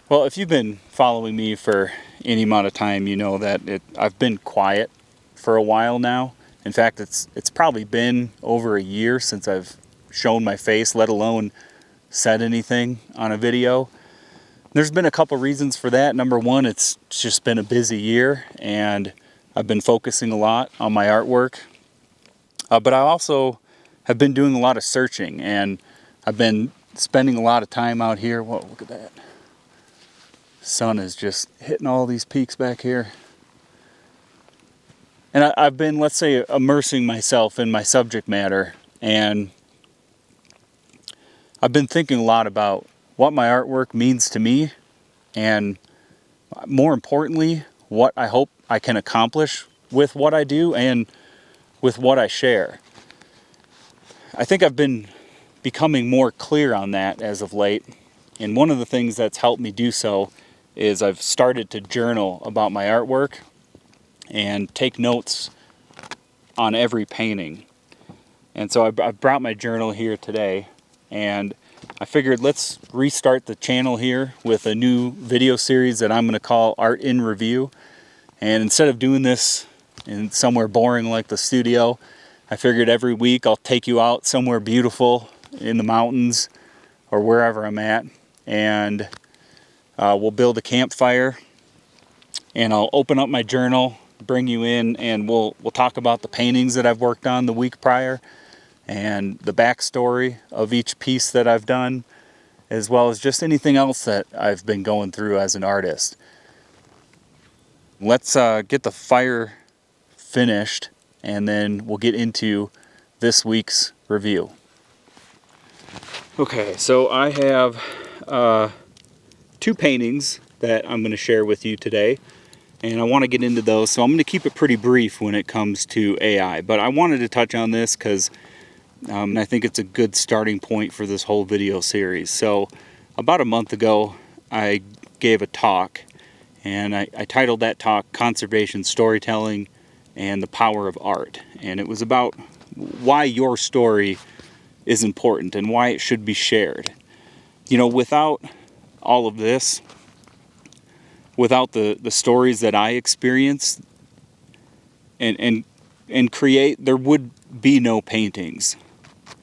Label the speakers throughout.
Speaker 1: Well, if you've been following me for any amount of time, you know that I've been quiet for a while now. In fact, it's probably been over a year since I've shown my face, let alone said anything on a video. There's been a couple reasons for that. Number one, it's just been a busy year, and I've been focusing a lot on my artwork. But I also have been doing a lot of searching, and I've been spending a lot of time out here. Whoa, look at that. Sun is just hitting all these peaks back here. And I've been, let's say, immersing myself in my subject matter, and I've been thinking a lot about what my artwork means to me, and more importantly, what I hope I can accomplish with what I do and with what I share. I think I've been becoming more clear on that as of late, and one of the things that's helped me do so is I've started to journal about my artwork and take notes on every painting. And so I brought my journal here today, and I figured let's restart the channel here with a new video series that I'm going to call Art in Review. And instead of doing this in somewhere boring like the studio, I figured every week I'll take you out somewhere beautiful in the mountains or wherever I'm at, and we'll build a campfire, and I'll open up my journal, bring you in, and we'll talk about the paintings that I've worked on the week prior and the backstory of each piece that I've done, as well as just anything else that I've been going through as an artist. Let's get the fire finished, and then we'll get into this week's review. Okay, so I have two paintings that I'm going to share with you today, and I want to get into those, so I'm going to keep it pretty brief when it comes to AI, but I wanted to touch on this because I think it's a good starting point for this whole video series. So about a month ago I gave a talk, and I titled that talk Conservation Storytelling and the Power of Art, and it was about why your story is important and why it should be shared. You know, without all of this, without the stories that I experience and create, there would be no paintings.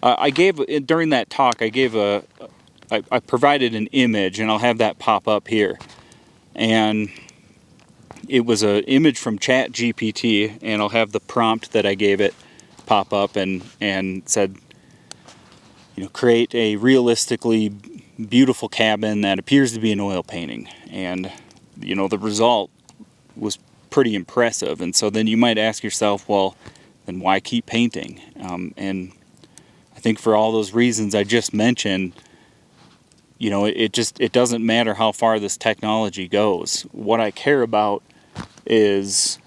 Speaker 1: During that talk, I provided an image, and I'll have that pop up here. And it was an image from ChatGPT, and I'll have the prompt that I gave it pop up and said, you know, create a realistically beautiful cabin that appears to be an oil painting. And, you know, the result was pretty impressive. And so then you might ask yourself, well, then why keep painting? And I think for all those reasons I just mentioned, you know, it doesn't matter how far this technology goes. What I care about is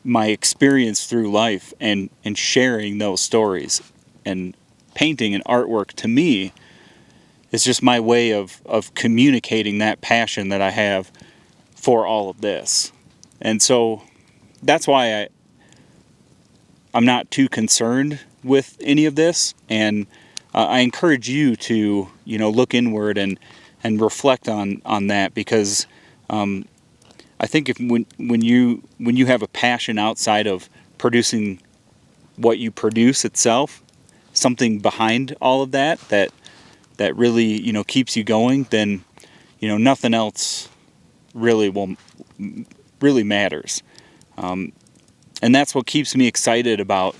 Speaker 1: my experience through life and sharing those stories. And painting and artwork, to me, is just my way of communicating that passion that I have for all of this. And so that's why I'm not too concerned with any of this, and I encourage you to, you know, look inward and reflect on that, because I think when you have a passion outside of producing what you produce itself, something behind all of that really, you know, keeps you going, then, you know, nothing else really matters. And that's what keeps me excited about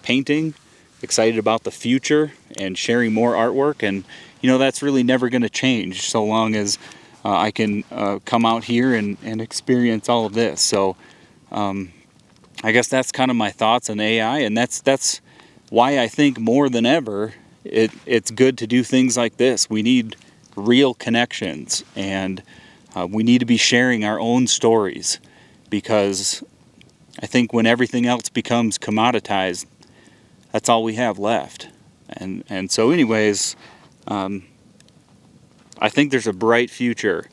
Speaker 1: painting, excited about the future, and sharing more artwork. And, you know, that's really never going to change so long as I can come out here and experience all of this. So I guess that's kind of my thoughts on AI, and that's why I think more than ever it's good to do things like this. We need real connections, and we need to be sharing our own stories, because I think when everything else becomes commoditized, that's all we have left. And so anyways, I think there's a bright future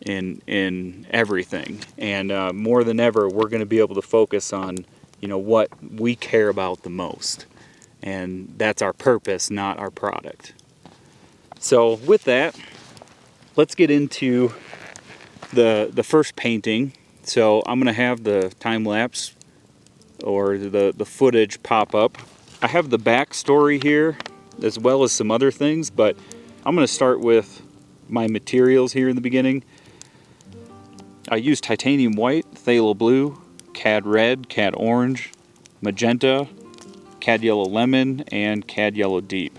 Speaker 1: in everything, and more than ever we're going to be able to focus on, you know, what we care about the most, and that's our purpose, not our product. So with that, let's get into the first painting. So I'm going to have the time lapse or the footage pop up. I have the backstory here as well as some other things, but I'm going to start with my materials here in the beginning. I used titanium white, phthalo blue, cad red, cad orange, magenta, cad yellow lemon, and cad yellow deep.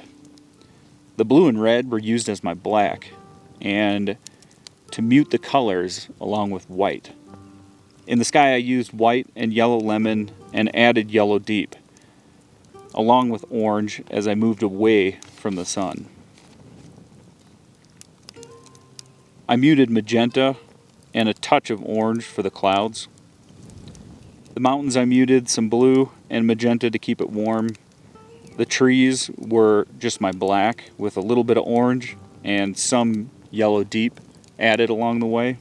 Speaker 1: The blue and red were used as my black and to mute the colors along with white. In the sky I used white and yellow lemon and added yellow deep, along with orange as I moved away from the sun. I muted magenta and a touch of orange for the clouds. The mountains I muted some blue and magenta to keep it warm. The trees were just my black with a little bit of orange and some yellow deep added along the way.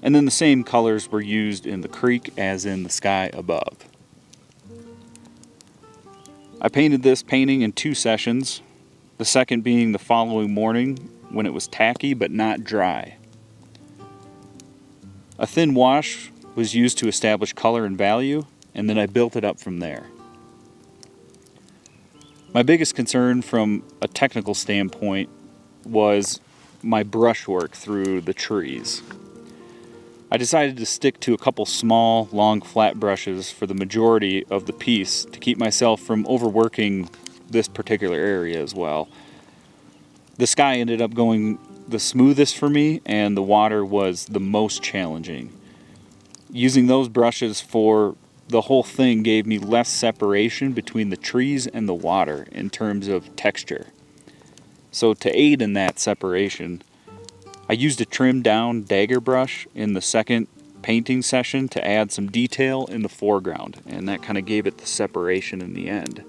Speaker 1: And then the same colors were used in the creek as in the sky above. I painted this painting in 2 sessions, the second being the following morning when it was tacky but not dry. A thin wash was used to establish color and value, and then I built it up from there. My biggest concern from a technical standpoint was my brushwork through the trees. I decided to stick to a couple small, long, flat brushes for the majority of the piece to keep myself from overworking this particular area as well. The sky ended up going the smoothest for me, and the water was the most challenging. Using those brushes for the whole thing gave me less separation between the trees and the water in terms of texture. So to aid in that separation, I used a trimmed down dagger brush in the second painting session to add some detail in the foreground, and that kind of gave it the separation in the end.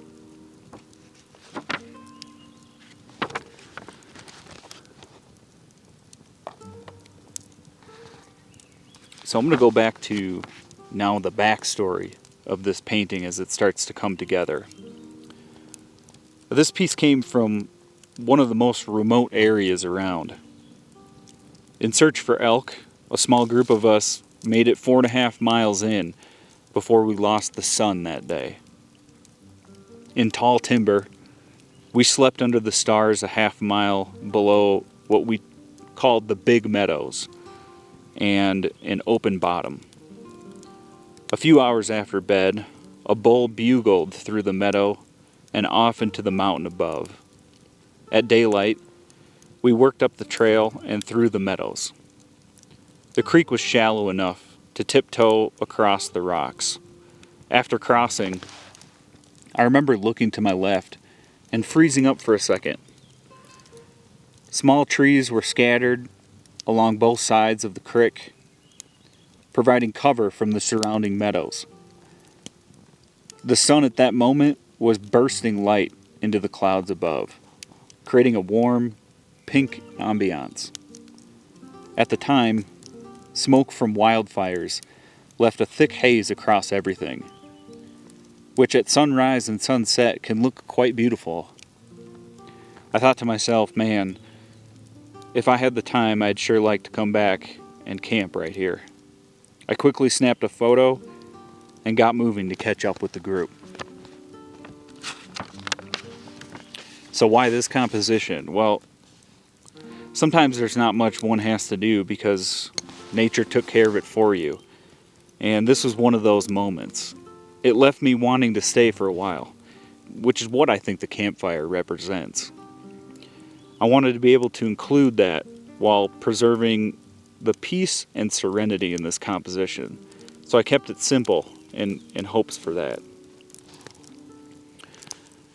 Speaker 1: So I'm going to go back to now the backstory of this painting as it starts to come together. This piece came from one of the most remote areas around. In search for elk, a small group of us made it 4.5 miles in before we lost the sun that day. In tall timber, we slept under the stars a half mile below what we called the Big Meadows and an open bottom. A few hours after bed, a bull bugled through the meadow and off into the mountain above. At daylight, we worked up the trail and through the meadows. The creek was shallow enough to tiptoe across the rocks. After crossing, I remember looking to my left and freezing up for a second. Small trees were scattered along both sides of the creek, providing cover from the surrounding meadows. The sun at that moment was bursting light into the clouds above, creating a warm, pink ambiance. At the time, smoke from wildfires left a thick haze across everything, which at sunrise and sunset can look quite beautiful. I thought to myself, man, if I had the time, I'd sure like to come back and camp right here. I quickly snapped a photo and got moving to catch up with the group. So why this composition? Well, sometimes there's not much one has to do because nature took care of it for you. And this was one of those moments. It left me wanting to stay for a while, which is what I think the campfire represents. I wanted to be able to include that while preserving the peace and serenity in this composition. So I kept it simple in hopes for that.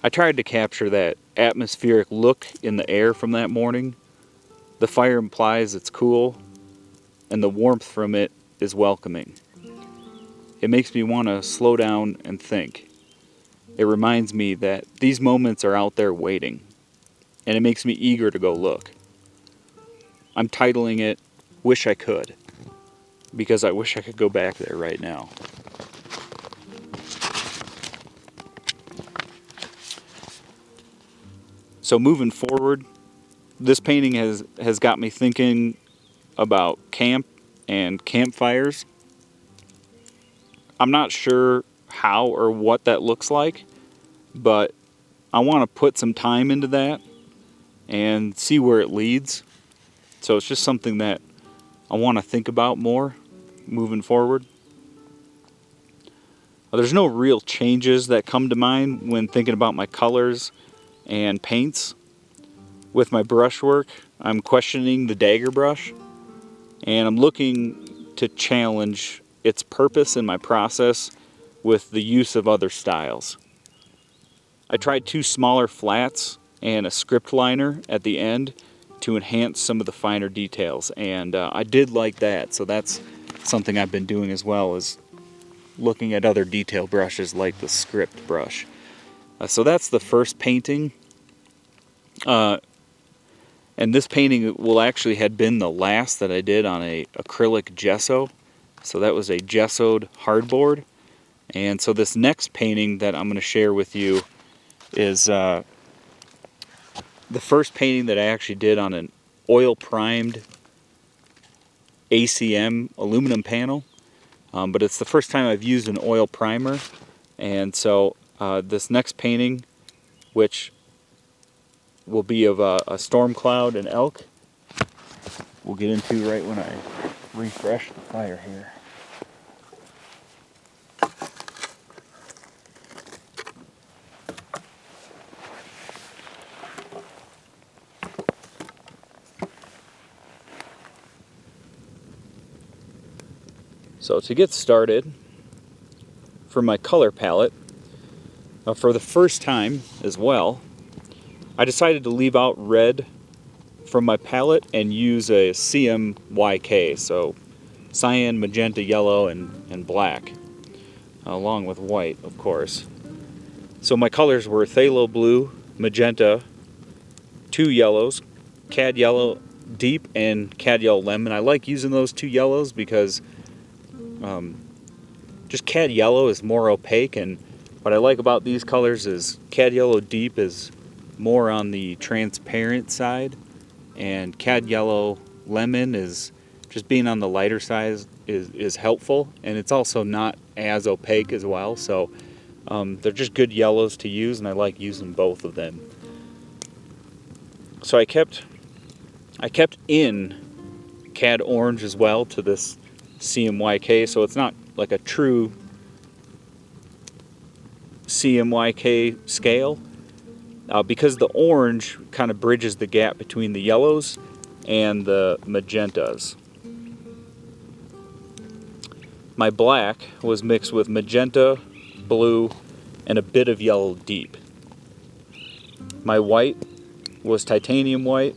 Speaker 1: I tried to capture that atmospheric look in the air from that morning. The fire implies it's cool, and the warmth from it is welcoming. It makes me want to slow down and think. It reminds me that these moments are out there waiting, and it makes me eager to go look. I'm titling it Wish I Could, because I wish I could go back there right now. So moving forward, this painting has got me thinking about camp and campfires. I'm not sure how or what that looks like, but I want to put some time into that and see where it leads. So it's just something that I want to think about more moving forward. There's no real changes that come to mind when thinking about my colors and paints. With my brushwork, I'm questioning the dagger brush, and I'm looking to challenge its purpose in my process with the use of other styles. I tried 2 smaller flats and a script liner at the end to enhance some of the finer details, and I did like that, so that's something I've been doing as well, is looking at other detail brushes like the script brush. So that's the first painting, and this painting will actually had been the last that I did on a acrylic gesso. So that was a gessoed hardboard. And so this next painting that I'm going to share with you is the first painting that I actually did on an oil primed ACM aluminum panel. But it's the first time I've used an oil primer. And so this next painting, which will be of a storm cloud and elk, we'll get into right when I refresh the fire here. So to get started, for my color palette, for the first time as well, I decided to leave out red from my palette and use a CMYK, so cyan, magenta, yellow, and black, along with white, of course. So my colors were phthalo blue, magenta, 2 yellows, cad yellow deep, and cad yellow lemon. I like using those 2 yellows because just cad yellow is more opaque, and what I like about these colors is cad yellow deep is more on the transparent side, and cad yellow lemon is just being on the lighter side is helpful, and it's also not as opaque as well. So they're just good yellows to use, and I like using both of them. So I kept in cad orange as well to this CMYK, so it's not like a true CMYK scale, because the orange kind of bridges the gap between the yellows and the magentas. My black was mixed with magenta, blue, and a bit of yellow deep. My white was titanium white.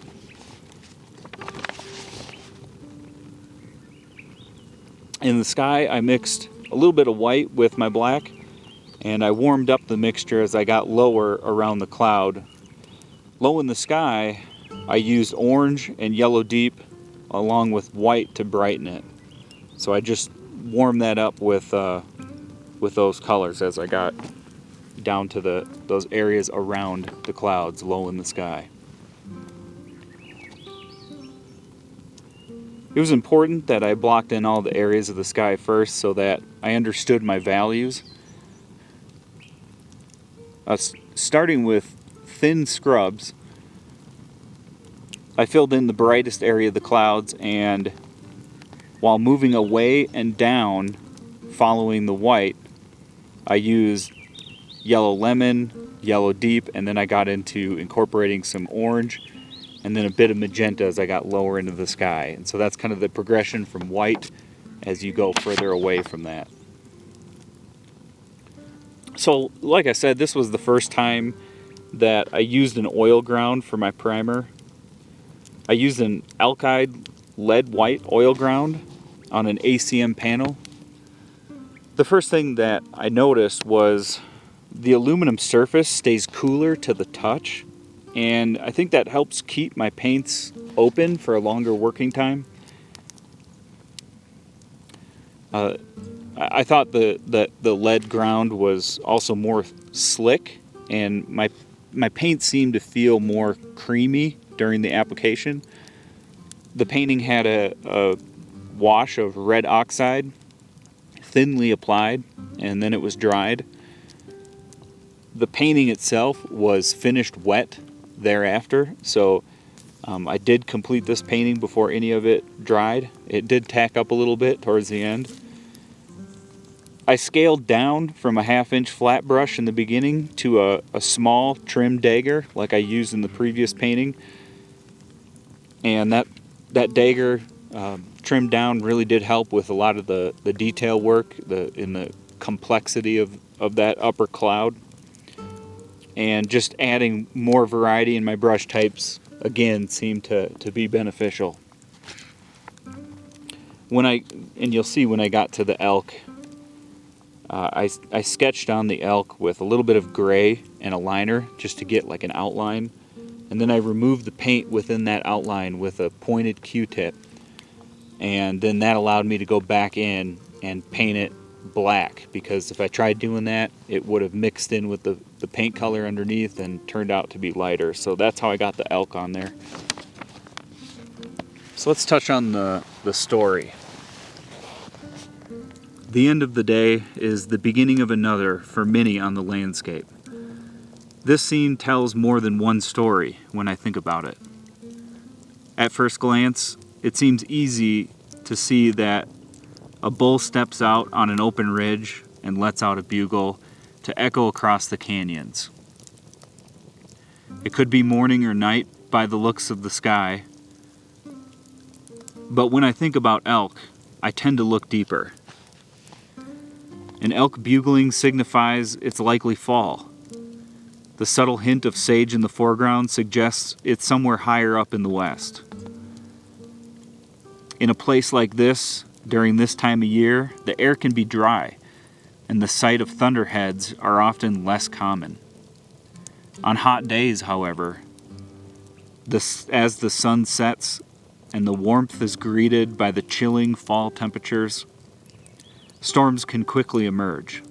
Speaker 1: In the sky, I mixed a little bit of white with my black, and I warmed up the mixture as I got lower around the cloud. Low in the sky, I used orange and yellow deep along with white to brighten it. So I just warmed that up with those colors as I got down to those areas around the clouds, low in the sky. It was important that I blocked in all the areas of the sky first so that I understood my values. Starting with thin scrubs, I filled in the brightest area of the clouds, and while moving away and down following the white, I used yellow lemon, yellow deep, and then I got into incorporating some orange and then a bit of magenta as I got lower into the sky. And so that's kind of the progression from white as you go further away from that. So like I said, this was the first time that I used an oil ground for my primer. I used an alkyd lead white oil ground on an ACM panel. The first thing that I noticed was the aluminum surface stays cooler to the touch, and I think that helps keep my paints open for a longer working time. I thought the lead ground was also more slick, and my paint seemed to feel more creamy during the application. The painting had a wash of red oxide, thinly applied, and then it was dried. The painting itself was finished wet thereafter, so I did complete this painting before any of it dried. It did tack up a little bit towards the end. I scaled down from a 1/2-inch flat brush in the beginning to a small trim dagger like I used in the previous painting. And that dagger trimmed down really did help with a lot of the detail work in the complexity of that upper cloud. And just adding more variety in my brush types again seemed to be beneficial. And you'll see when I got to the elk, I sketched on the elk with a little bit of gray and a liner just to get like an outline. And then I removed the paint within that outline with a pointed Q-tip. And then that allowed me to go back in and paint it black, because if I tried doing that, it would have mixed in with the paint color underneath and turned out to be lighter. So that's how I got the elk on there. So let's touch on the story. The end of the day is the beginning of another for many on the landscape. This scene tells more than one story when I think about it. At first glance, it seems easy to see that a bull steps out on an open ridge and lets out a bugle to echo across the canyons. It could be morning or night by the looks of the sky, but when I think about elk, I tend to look deeper. An elk bugling signifies its likely fall. The subtle hint of sage in the foreground suggests it's somewhere higher up in the west. In a place like this, during this time of year, the air can be dry, and the sight of thunderheads are often less common. On hot days, however, as the sun sets and the warmth is greeted by the chilling fall temperatures, storms can quickly emerge.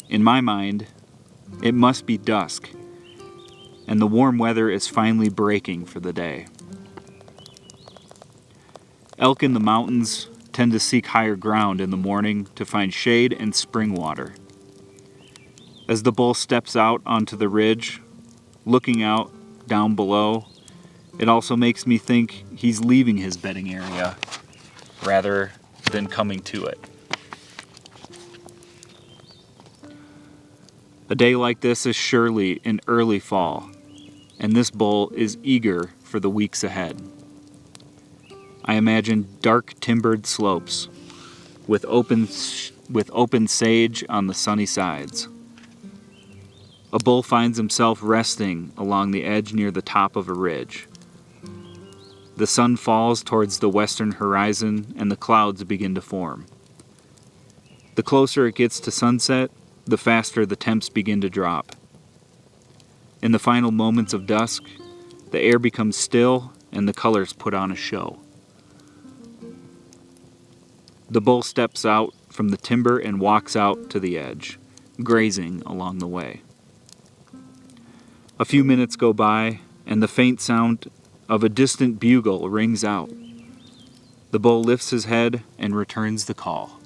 Speaker 1: In my mind, it must be dusk, and the warm weather is finally breaking for the day. Elk in the mountains tend to seek higher ground in the morning to find shade and spring water. As the bull steps out onto the ridge, looking out down below, it also makes me think he's leaving his bedding area rather than coming to it. A day like this is surely in early fall, and this bull is eager for the weeks ahead. I imagine dark timbered slopes with open sage on the sunny sides. A bull finds himself resting along the edge near the top of a ridge. The sun falls towards the western horizon and the clouds begin to form. The closer it gets to sunset, the faster the temps begin to drop. In the final moments of dusk, the air becomes still and the colors put on a show. The bull steps out from the timber and walks out to the edge, grazing along the way. A few minutes go by, and the faint sound of a distant bugle rings out. The bull lifts his head and returns the call.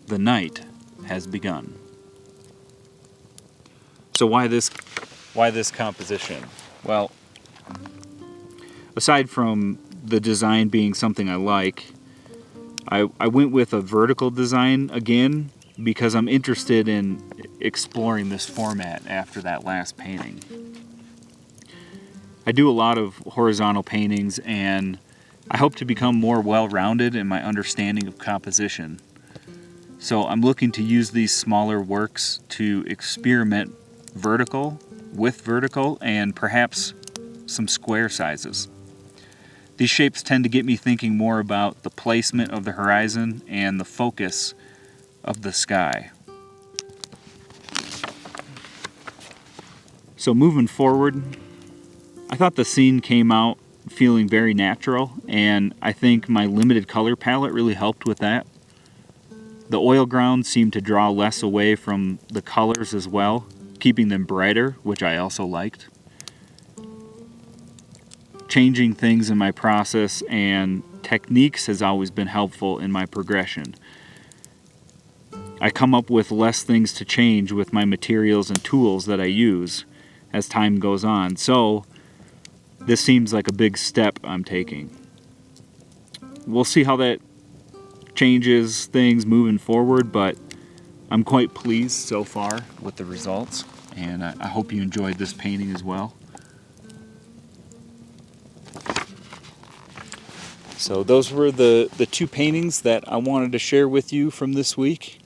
Speaker 1: The night has begun. So why this composition? Well, aside from the design being something I like, I went with a vertical design again because I'm interested in exploring this format after that last painting. I do a lot of horizontal paintings, and I hope to become more well-rounded in my understanding of composition. So I'm looking to use these smaller works to experiment with vertical and perhaps some square sizes. These shapes tend to get me thinking more about the placement of the horizon and the focus of the sky. So moving forward, I thought the scene came out feeling very natural, and I think my limited color palette really helped with that. The oil ground seemed to draw less away from the colors as well, keeping them brighter, which I also liked. changing things in my process and techniques has always been helpful in my progression. I come up with less things to change with my materials and tools that I use as time goes on. So this seems like a big step I'm taking. We'll see how that changes things moving forward, but I'm quite pleased so far with the results, and I hope you enjoyed this painting as well. So those were the two paintings that I wanted to share with you from this week.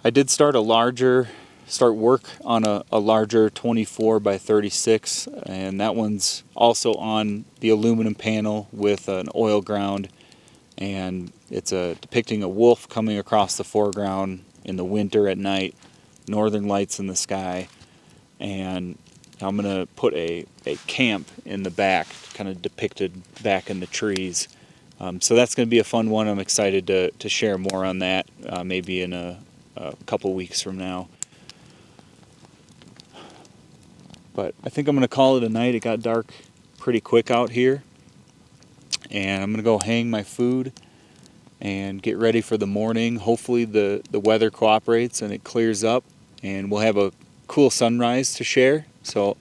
Speaker 1: I did start work on a larger 24 by 36, and that one's also on the aluminum panel with an oil ground, and it's depicting a wolf coming across the foreground in the winter at night, northern lights in the sky, and I'm going to put a camp in the back, kind of depicted back in the trees. So that's going to be a fun one. I'm excited to share more on that maybe in a couple weeks from now. But I think I'm going to call it a night. It got dark pretty quick out here. And I'm going to go hang my food and get ready for the morning. Hopefully the weather cooperates and it clears up, and we'll have a cool sunrise to share. So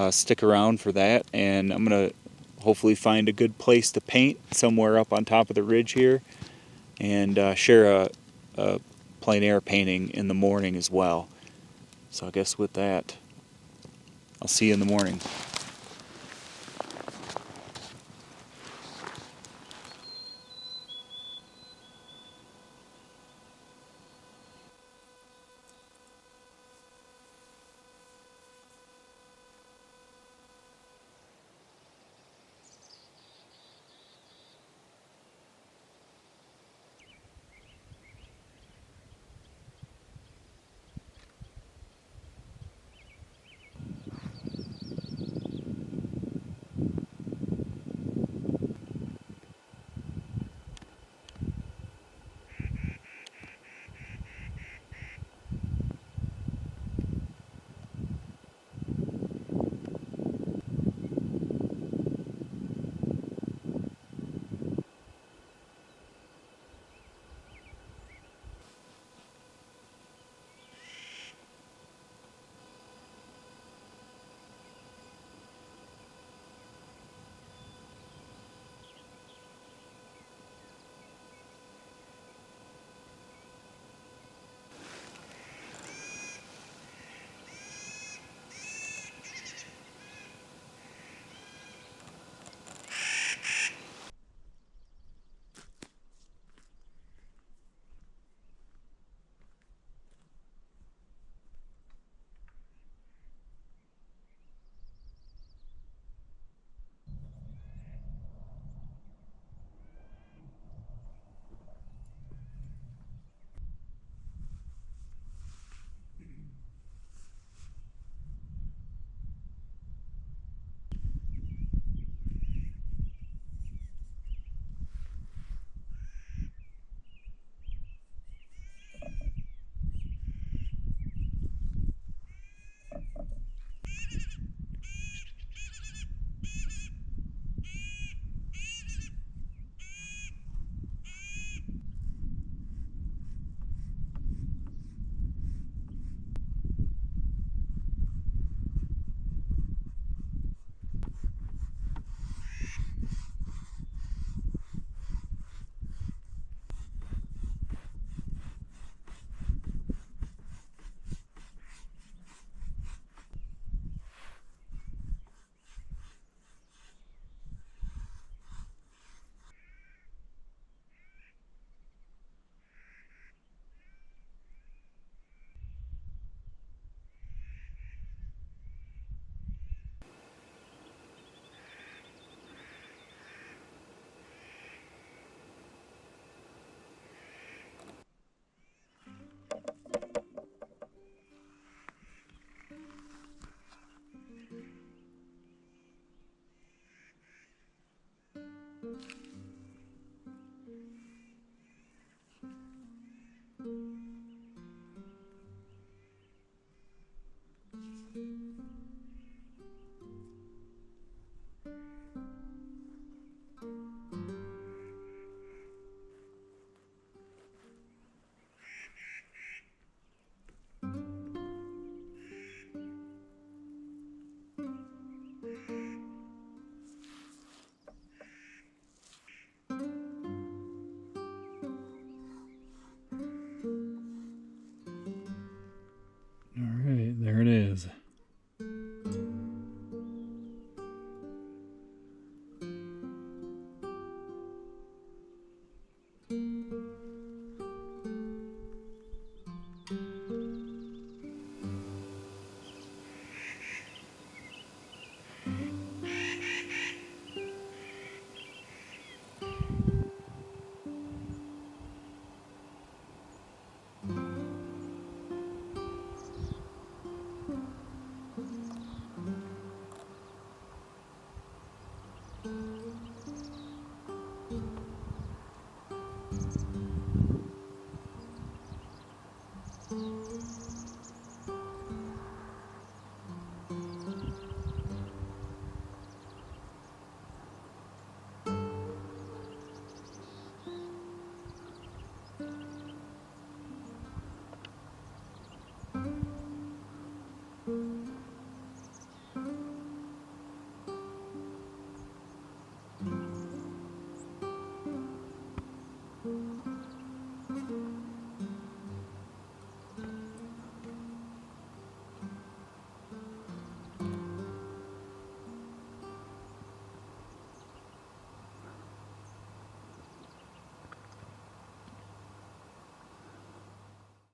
Speaker 1: stick around for that. And I'm going to hopefully find a good place to paint somewhere up on top of the ridge here, and share a plein air painting in the morning as well. So I guess with that, I'll see you in the morning.